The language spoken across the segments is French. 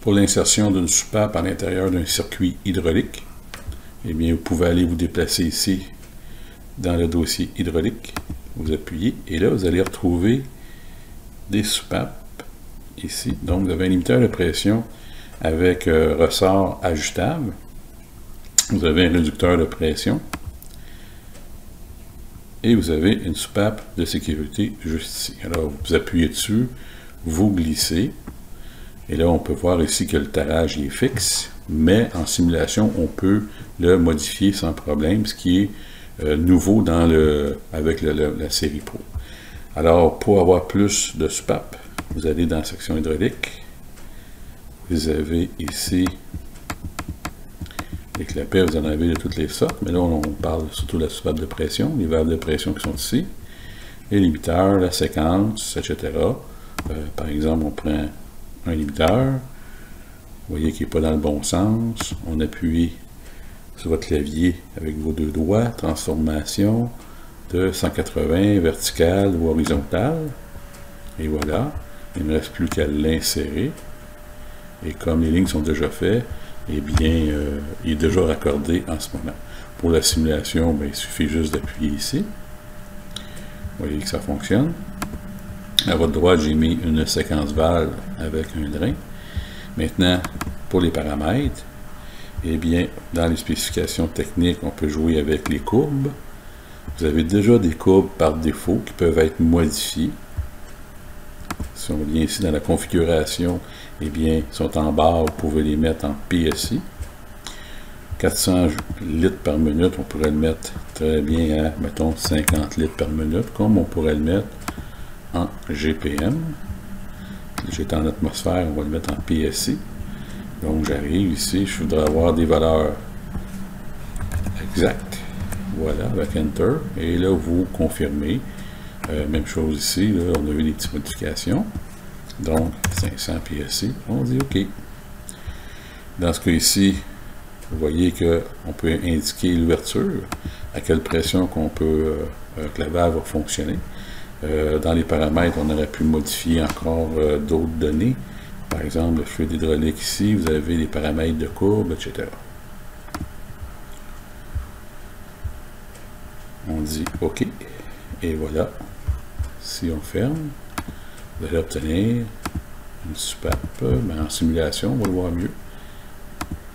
pour l'insertion d'une soupape à l'intérieur d'un circuit hydraulique, eh bien, vous pouvez aller vous déplacer ici dans le dossier hydraulique, vous appuyez, et là, vous allez retrouver des soupapes ici. Donc, vous avez un limiteur de pression avec ressort ajustable. Vous avez un réducteur de pression. Et vous avez une soupape de sécurité juste ici. Alors, vous appuyez dessus, vous glissez. Et là, on peut voir ici que le tarage est fixe, mais en simulation, on peut le modifier sans problème, ce qui est nouveau avec la série Pro. Alors, pour avoir plus de soupapes, vous allez dans la section hydraulique. Vous avez ici les clapets, vous en avez de toutes les sortes, mais là, on parle surtout de la soupape de pression, les valves de pression qui sont ici, les limiteurs, la séquence, etc. Par exemple, on prend un limiteur, vous voyez qu'il n'est pas dans le bon sens, on appuie sur votre clavier avec vos deux doigts, transformation de 180 verticale ou horizontale, et voilà, il ne me reste plus qu'à l'insérer, et comme les lignes sont déjà faites, eh bien, il est déjà raccordé en ce moment. Pour la simulation, bien, il suffit juste d'appuyer ici. Vous voyez que ça fonctionne. À votre droite, j'ai mis une séquence valve avec un drain. Maintenant, pour les paramètres, eh bien, dans les spécifications techniques, on peut jouer avec les courbes. Vous avez déjà des courbes par défaut qui peuvent être modifiées. Si on vient ici dans la configuration, eh bien, ils sont en barre, vous pouvez les mettre en PSI. 400 litres par minute, on pourrait le mettre très bien à, mettons, 50 litres par minute, comme on pourrait le mettre en GPM. J'étais en atmosphère, on va le mettre en PSI. Donc, j'arrive ici, je voudrais avoir des valeurs exactes. Voilà, avec Enter. Et là, vous confirmez. Même chose ici, là, on a eu des petites modifications. Donc, 500 PSI, on dit OK. Dans ce cas ici, vous voyez qu'on peut indiquer l'ouverture, à quelle pression que la valve va fonctionner. Dans les paramètres, on aurait pu modifier encore d'autres données. Par exemple, le fluide hydraulique ici, vous avez les paramètres de courbe, etc. On dit OK. Et voilà. Si on ferme, vous allez obtenir une soupape, mais en simulation, on va le voir mieux.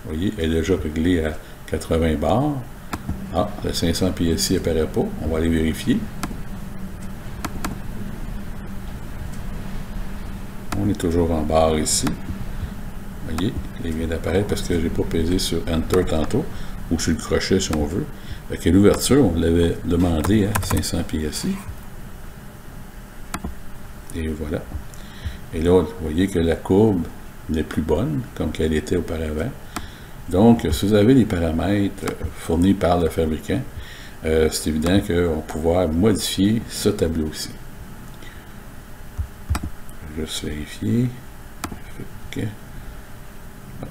Vous voyez, elle est déjà réglée à 80 bars. Ah, le 500 PSI n'apparaît pas. On va aller vérifier. On est toujours en barre ici. Vous voyez, il vient d'apparaître parce que je n'ai pas pesé sur Enter tantôt, ou sur le crochet si on veut. Fait l'ouverture, on l'avait demandé à 500 PSI. Et voilà. Et là, vous voyez que la courbe n'est plus bonne, comme qu'elle était auparavant. Donc, si vous avez les paramètres fournis par le fabricant, c'est évident qu'on va pouvoir modifier ce tableau-ci. Je vais juste vérifier. Okay.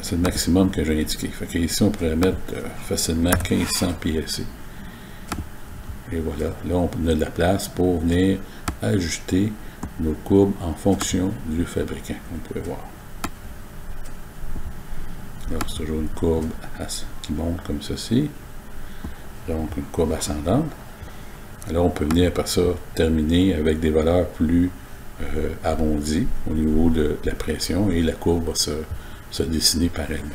C'est le maximum que j'ai indiqué. Fait que ici, on pourrait mettre facilement 1500 PSI. Et voilà. Là, on a de la place pour venir ajuster nos courbes en fonction du fabricant, comme vous pouvez voir. Alors, c'est toujours une courbe qui monte comme ceci. Donc, une courbe ascendante. Alors, on peut venir après ça terminer avec des valeurs plus arrondies au niveau de la pression et la courbe va se dessiner par elle-même.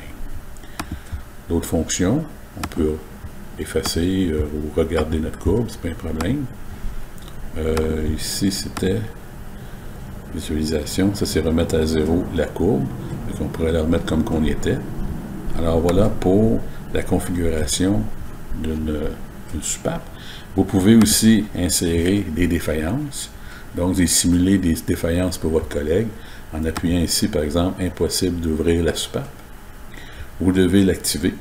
D'autres fonctions, on peut effacer ou regarder notre courbe, c'est pas un problème. Ici, c'était visualisation, ça c'est remettre à zéro la courbe, donc on pourrait la remettre comme qu'on y était. Alors voilà pour la configuration d'une soupape. Vous pouvez aussi insérer des défaillances, donc simuler des défaillances pour votre collègue, en appuyant ici par exemple, impossible d'ouvrir la soupape. Vous devez l'activer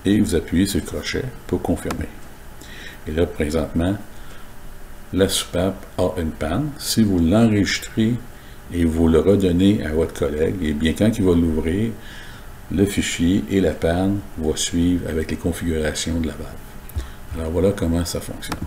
et vous appuyez sur le crochet pour confirmer. Et là présentement, la soupape a une panne. Si vous l'enregistrez et vous le redonnez à votre collègue, et bien quand il va l'ouvrir, le fichier et la panne vont suivre avec les configurations de la valve. Alors voilà comment ça fonctionne.